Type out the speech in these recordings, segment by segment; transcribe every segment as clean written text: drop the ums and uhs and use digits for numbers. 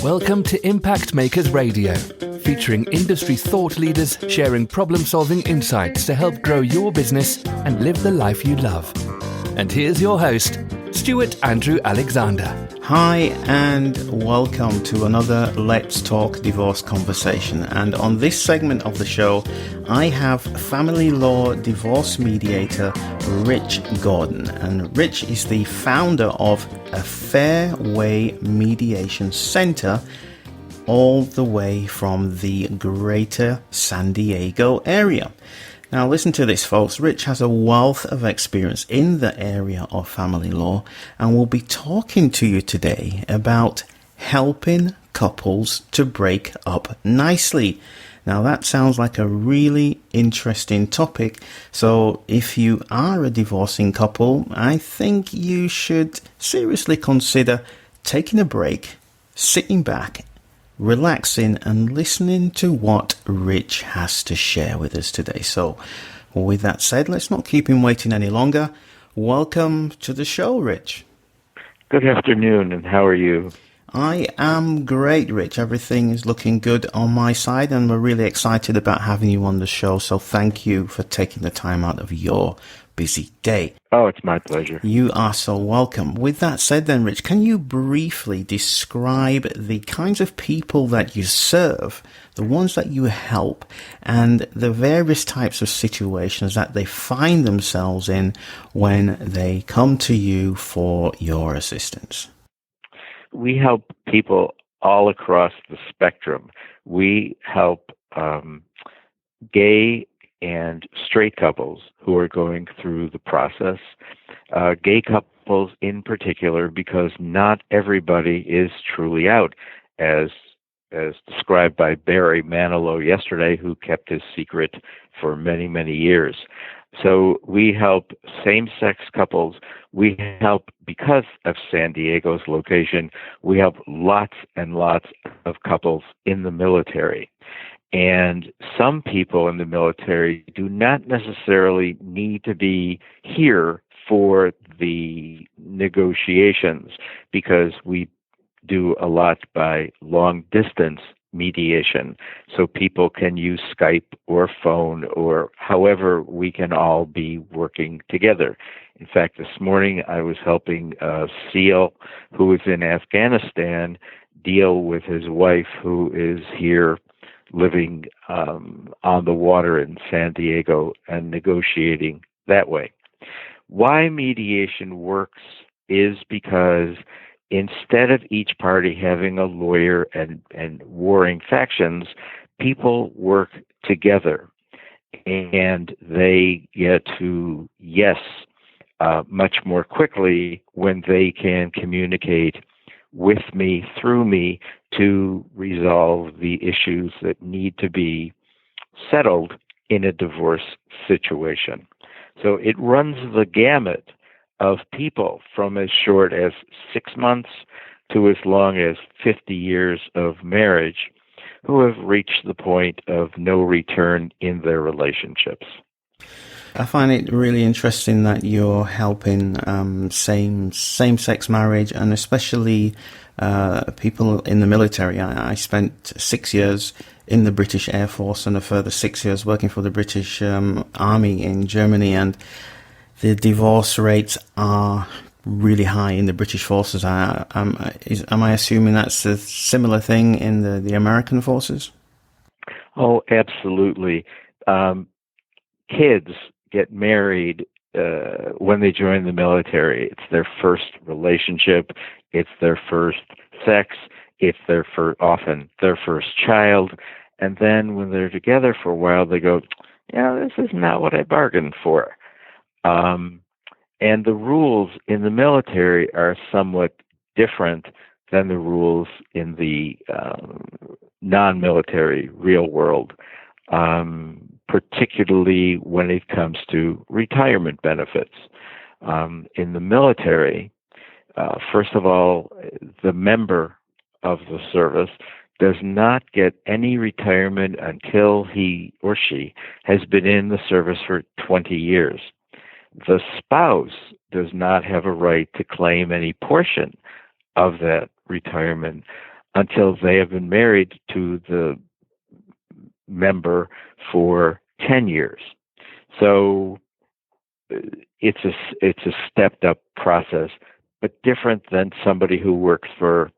Welcome to Impact Makers Radio, featuring industry thought leaders sharing problem-solving insights to help grow your business and live the life you love. And here's your host, Stewart Andrew Alexander. Hi, and welcome to another Let's Talk Divorce conversation. And on this segment of the show, I have family law divorce mediator Rich Gordon. And Rich is the founder of a Fair Way Mediation Center, all the way from the greater San Diego area. Now listen to this, folks. Rich has a wealth of experience in the area of family law, and we'll be talking to you today about helping couples to break up nicely. Now that sounds like a really interesting topic. So if you are a divorcing couple, I think you should seriously consider taking a break, sitting back, relaxing and listening to what Rich has to share with us today. So with that said, let's not keep him waiting any longer. Welcome to the show, Rich. Good afternoon, and how are you? I am great, Rich. Everything is looking good on my side, and we're really excited about having you on the show. So thank you for taking the time out of your busy day. Oh, it's my pleasure. You are so welcome. With that said then, Rich, can you briefly describe the kinds of people that you serve, the ones that you help, and the various types of situations that they find themselves in when they come to you for your assistance? We help people all across the spectrum. We help gay and straight couples who are going through the process, gay couples in particular, because not everybody is truly out, as described by Barry Manilow yesterday, who kept his secret for many, many years. So we help same-sex couples. We help, because of San Diego's location, we help lots and lots of couples in the military. And some people in the military do not necessarily need to be here for the negotiations, because we do a lot by long distance mediation. So people can use Skype or phone or however we can all be working together. In fact, this morning I was helping a SEAL who is in Afghanistan deal with his wife, who is here living on the water in San Diego and negotiating that way. Why mediation works is because instead of each party having a lawyer and warring factions, people work together and they get to yes much more quickly when they can communicate with me, through me, to resolve the issues that need to be settled in a divorce situation. So it runs the gamut of people from as short as 6 months to as long as 50 years of marriage who have reached the point of no return in their relationships. I find it really interesting that you're helping same-sex marriage, and especially people in the military. I spent 6 years in the British Air Force and a further 6 years working for the British Army in Germany, and the divorce rates are really high in the British forces. Am I assuming that's a similar thing in the American forces? Oh, absolutely. Kids get married when they join the military. It's their first relationship. It's their first sex. It's often their first child. And then when they're together for a while, they go, this is not what I bargained for. And the rules in the military are somewhat different than the rules in the non-military real world, particularly when it comes to retirement benefits. In the military, first of all, the member of the service does not get any retirement until he or she has been in the service for 20 years. The spouse does not have a right to claim any portion of that retirement until they have been married to the member for 10 years. So it's a stepped up process, but different than somebody who works for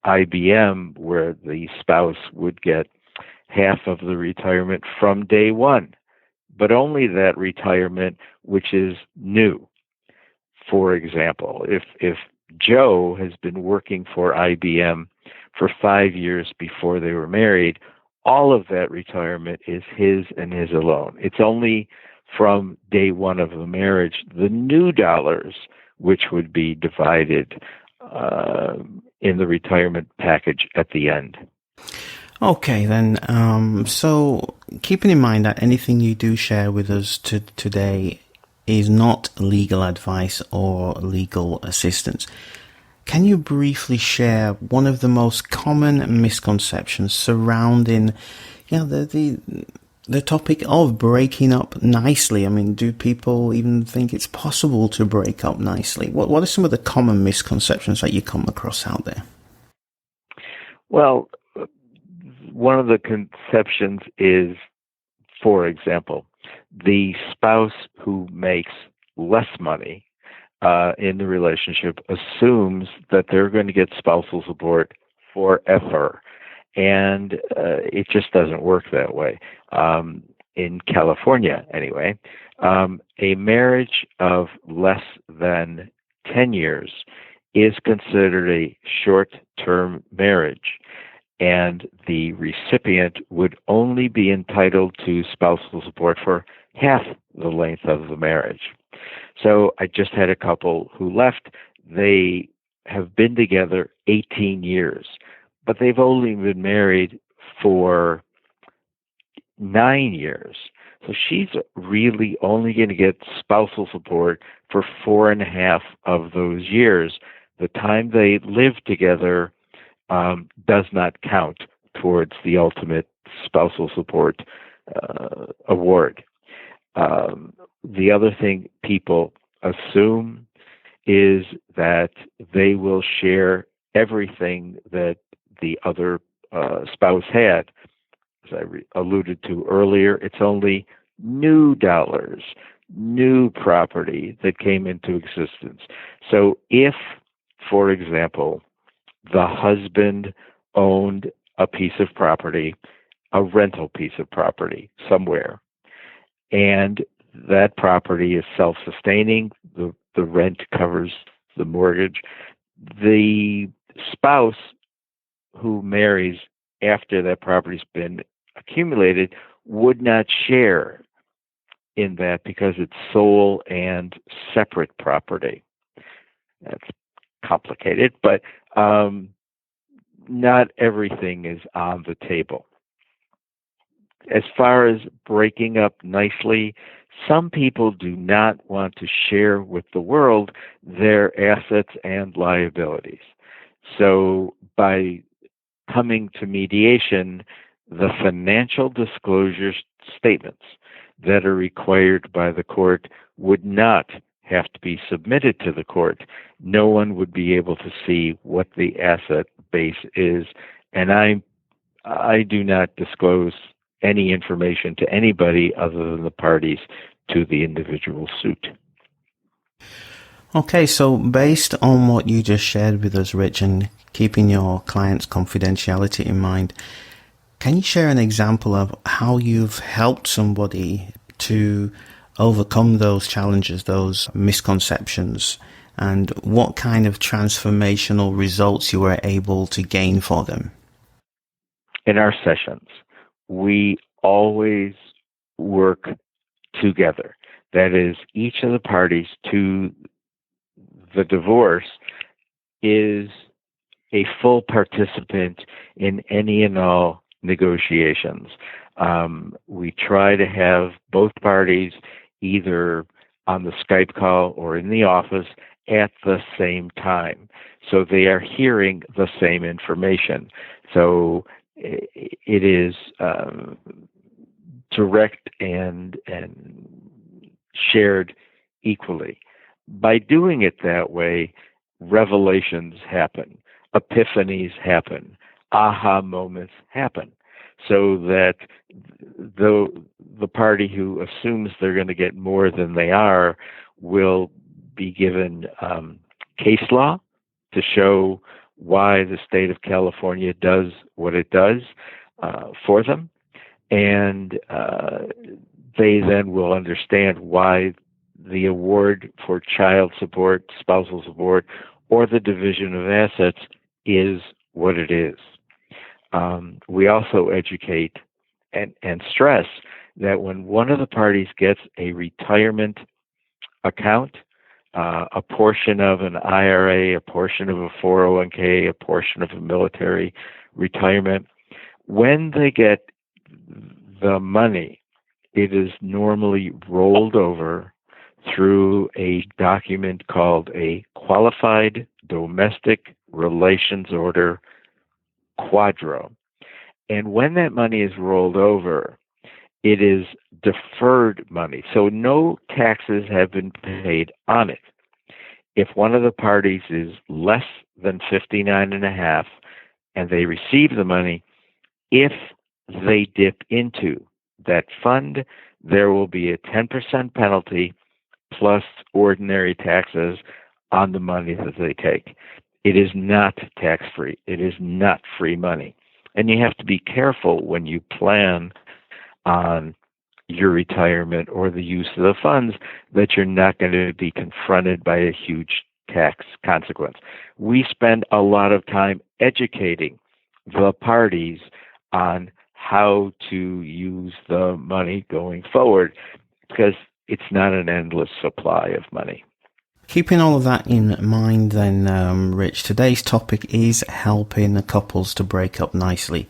IBM, where the spouse would get half of the retirement from day one, but only that retirement which is new. For example, if Joe has been working for IBM for 5 years before they were married, all of that retirement is his and his alone. It's only from day one of the marriage, the new dollars, which would be divided in the retirement package at the end. Okay, then. So keeping in mind that anything you do share with us today is not legal advice or legal assistance, can you briefly share one of the most common misconceptions surrounding, the topic of breaking up nicely? I mean, do people even think it's possible to break up nicely? What are some of the common misconceptions that you come across out there? Well, one of the conceptions is, for example, the spouse who makes less money in the relationship assumes that they're going to get spousal support forever. And it just doesn't work that way. In California, anyway, a marriage of less than 10 years is considered a short-term marriage, and the recipient would only be entitled to spousal support for half the length of the marriage. So I just had a couple who left. They have been together 18 years, but they've only been married for 9 years. So she's really only going to get spousal support for 4.5 of those years. The time they live together does not count towards the ultimate spousal support award. The other thing people assume is that they will share everything that the other spouse had. As I alluded to earlier, it's only new dollars, new property that came into existence. So if, for example, the husband owned a piece of property, a rental piece of property somewhere, and that property is self-sustaining, the rent covers the mortgage, the spouse who marries after that property's been accumulated would not share in that because it's sole and separate property. That's complicated, but not everything is on the table. As far as breaking up nicely, some people do not want to share with the world their assets and liabilities. So by coming to mediation, the financial disclosure statements that are required by the court would not have to be submitted to the court. No one would be able to see what the asset base is, and I do not disclose any information to anybody other than the parties to the individual suit. Okay, so based on what you just shared with us, Rich, and keeping your client's confidentiality in mind, can you share an example of how you've helped somebody to overcome those challenges, those misconceptions, and what kind of transformational results you were able to gain for them? In our sessions, we always work together. That is, each of the parties to the divorce is a full participant in any and all negotiations. We try to have both parties either on the Skype call or in the office at the same time, so they are hearing the same information. So it is direct and shared equally. By doing it that way, revelations happen, epiphanies happen, aha moments happen, so that the party who assumes they're going to get more than they are will be given case law to show why the state of California does what it does for them, and they then will understand why the award for child support, spousal support, or the division of assets is what it is. We also educate and stress that when one of the parties gets a retirement account, a portion of an IRA, a portion of a 401k, a portion of a military retirement, when they get the money, it is normally rolled over through a document called a Qualified Domestic Relations Order, Quadro. And when that money is rolled over, it is deferred money. So no taxes have been paid on it. If one of the parties is less than 59.5 and they receive the money, if they dip into that fund, there will be a 10% penalty plus ordinary taxes on the money that they take. It is not tax-free. It is not free money. And you have to be careful when you plan on your retirement or the use of the funds that you're not going to be confronted by a huge tax consequence. We spend a lot of time educating the parties on how to use the money going forward, because it's not an endless supply of money. Keeping all of that in mind then, Rich, today's topic is helping couples to break up nicely.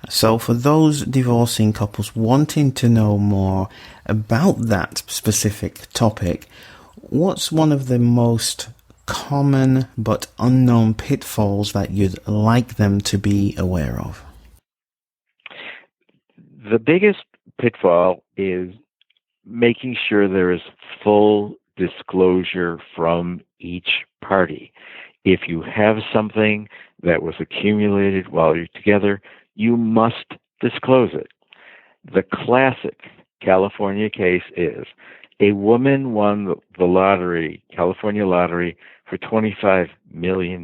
So for those divorcing couples wanting to know more about that specific topic, what's one of the most common but unknown pitfalls that you'd like them to be aware of? The biggest pitfall is making sure there is full disclosure from each party. If you have something that was accumulated while you're together, you must disclose it. The classic California case is a woman won the lottery, California lottery, for $25 million.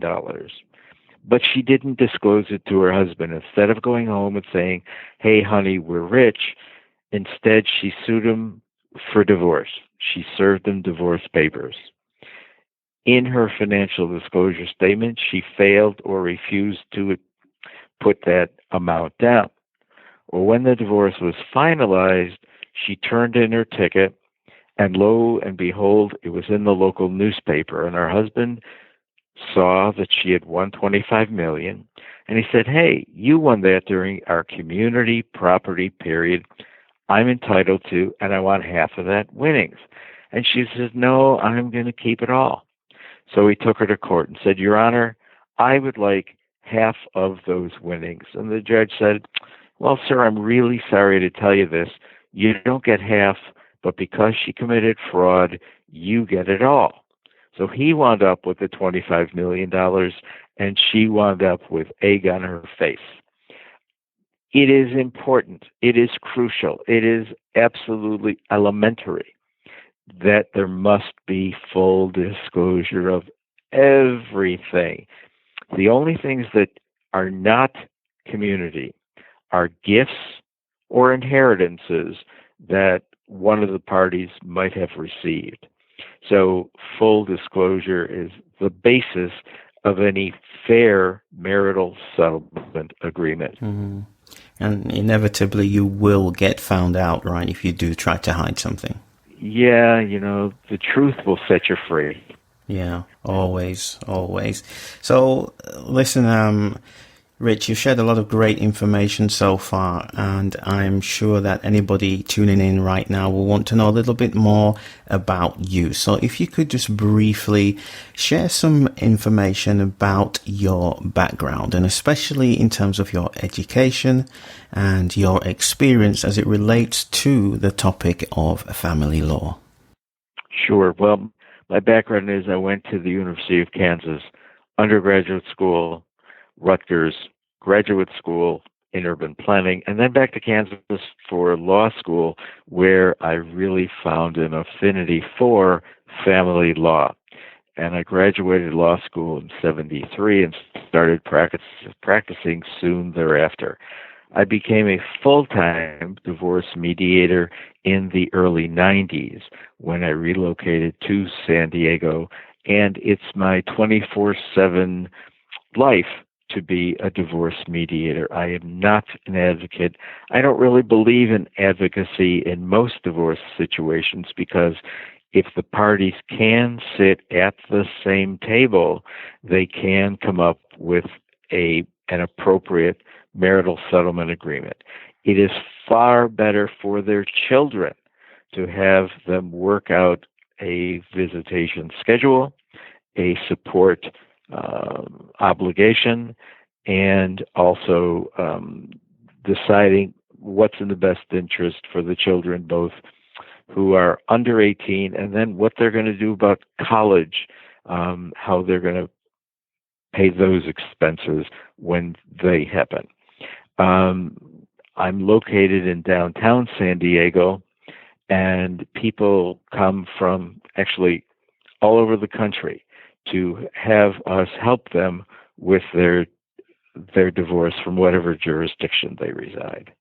But she didn't disclose it to her husband. Instead of going home and saying, "Hey, honey, we're rich," instead she sued him for divorce. She served him divorce papers. In her financial disclosure statement, she failed or refused to put that amount down. Well, when the divorce was finalized, she turned in her ticket, and lo and behold, it was in the local newspaper, and her husband saw that she had won $25 million, and he said, "Hey, you won that during our community property period. I'm entitled to, and I want half of that winnings." And she says, "No, I'm going to keep it all." So he took her to court and said, "Your Honor, I would like half of those winnings." And the judge said, "Well, sir, I'm really sorry to tell you this. You don't get half, but because she committed fraud, you get it all." So he wound up with the $25 million, and she wound up with egg on her face. It is important. It is crucial. It is absolutely elementary that there must be full disclosure of everything. The only things that are not community are gifts or inheritances that one of the parties might have received. So full disclosure is the basis of any fair marital settlement agreement. Mm-hmm. And inevitably you will get found out, right, if you do try to hide something. Yeah, the truth will set you free. Yeah, always. So, listen, Rich, you've shared a lot of great information so far, and I'm sure that anybody tuning in right now will want to know a little bit more about you. So if you could just briefly share some information about your background, and especially in terms of your education and your experience as it relates to the topic of family law. Sure. Well, my background is I went to the University of Kansas, undergraduate school, Rutgers, graduate school in urban planning, and then back to Kansas for law school, where I really found an affinity for family law. And I graduated law school in '73 and started practicing soon thereafter. I became a full-time divorce mediator in the early '90s when I relocated to San Diego, and it's my 24/7 life to be a divorce mediator. I am not an advocate. I don't really believe in advocacy in most divorce situations because if the parties can sit at the same table, they can come up with an appropriate marital settlement agreement. It is far better for their children to have them work out a visitation schedule, a support obligation, and also deciding what's in the best interest for the children, both who are under 18, and then what they're going to do about college, how they're going to pay those expenses when they happen. I'm located in downtown San Diego, and people come from actually all over the country to have us help them with their divorce from whatever jurisdiction they reside.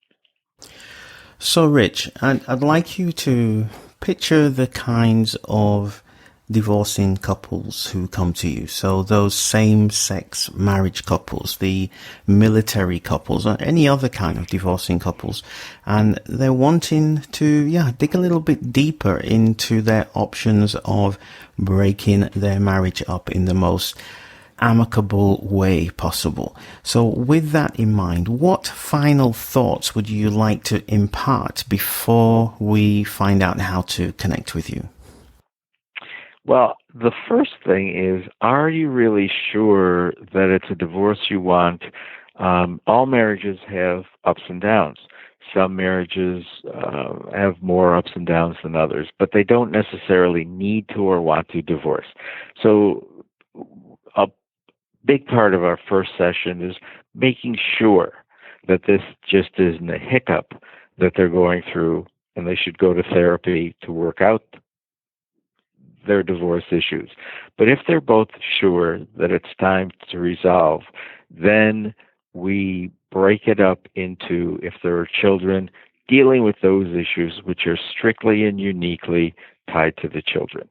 So, Rich, I'd like you to picture the kinds of divorcing couples who come to you. So those same-sex marriage couples, the military couples, or any other kind of divorcing couples. And they're wanting to, dig a little bit deeper into their options of breaking their marriage up in the most amicable way possible. So with that in mind, what final thoughts would you like to impart before we find out how to connect with you? Well, the first thing is, are you really sure that it's a divorce you want? All marriages have ups and downs. Some marriages have more ups and downs than others, but they don't necessarily need to or want to divorce. So a big part of our first session is making sure that this just isn't a hiccup that they're going through, and they should go to therapy to work out their divorce issues. But if they're both sure that it's time to resolve, then we break it up into, if there are children, dealing with those issues which are strictly and uniquely tied to the children.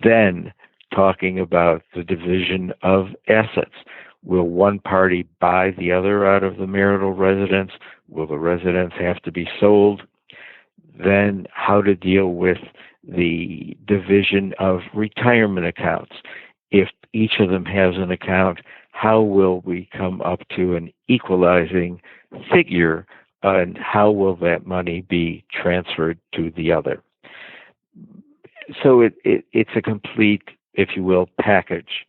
Then talking about the division of assets. Will one party buy the other out of the marital residence? Will the residence have to be sold? Then how to deal with the division of retirement accounts. If each of them has an account, how will we come up to an equalizing figure, and how will that money be transferred to the other? So it's a complete, if you will, package.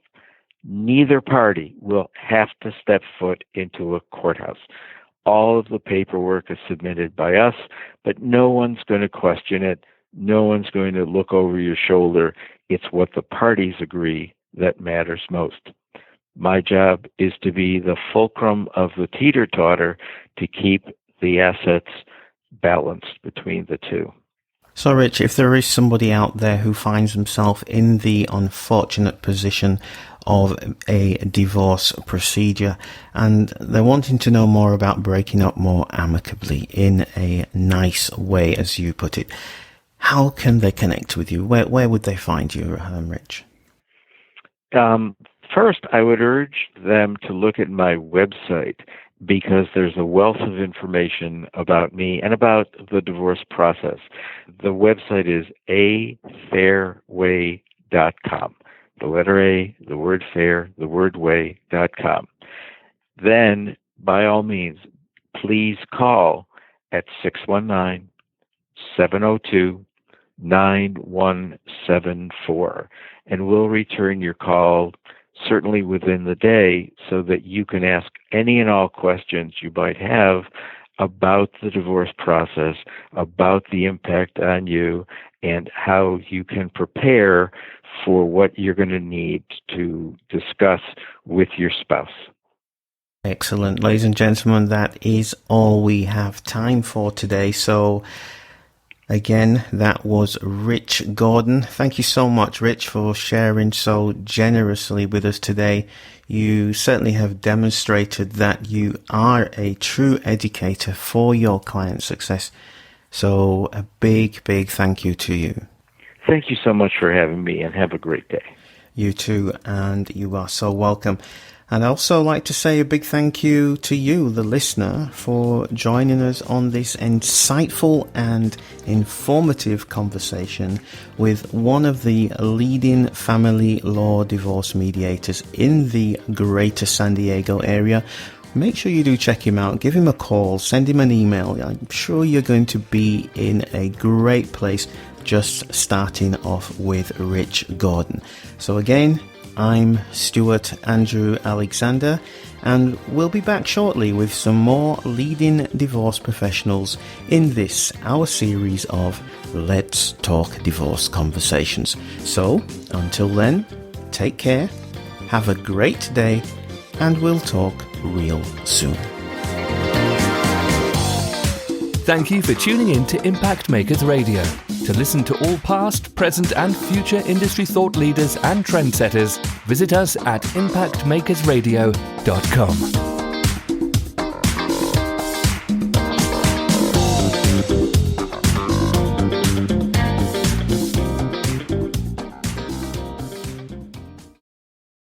Neither party will have to step foot into a courthouse. All of the paperwork is submitted by us, but no one's going to question it. No one's going to look over your shoulder. It's what the parties agree that matters most. My job is to be the fulcrum of the teeter-totter to keep the assets balanced between the two. So, Rich, if there is somebody out there who finds himself in the unfortunate position of a divorce procedure and they're wanting to know more about breaking up more amicably in a nice way, as you put it, how can they connect with you? Where would they find you, Rich? First, I would urge them to look at my website, because there's a wealth of information about me and about the divorce process. The website is afairway.com. The letter A, the word fair, the word way.com. Then, by all means, please call at 619-702-9174, and we'll return your call certainly within the day, so that you can ask any and all questions you might have about the divorce process, about the impact on you, and how you can prepare for what you're going to need to discuss with your spouse. Excellent. Ladies and gentlemen, that is all we have time for today. So again, that was Rich Gordon. Thank you so much, Rich, for sharing so generously with us today. You certainly have demonstrated that you are a true educator for your client success. So a big, big thank you to you. Thank you so much for having me, and have a great day. You too, and you are so welcome. And I'd also like to say a big thank you to you, the listener, for joining us on this insightful and informative conversation with one of the leading family law divorce mediators in the greater San Diego area. Make sure you do check him out. Give him a call. Send him an email. I'm sure you're going to be in a great place just starting off with Rich Gordon. So again, I'm Stewart Andrew Alexander, and we'll be back shortly with some more leading divorce professionals in this, our series of Let's Talk Divorce Conversations. So, until then, take care, have a great day, and we'll talk real soon. Thank you for tuning in to Impact Makers Radio. To listen to all past, present and future industry thought leaders and trendsetters, visit us at impactmakersradio.com.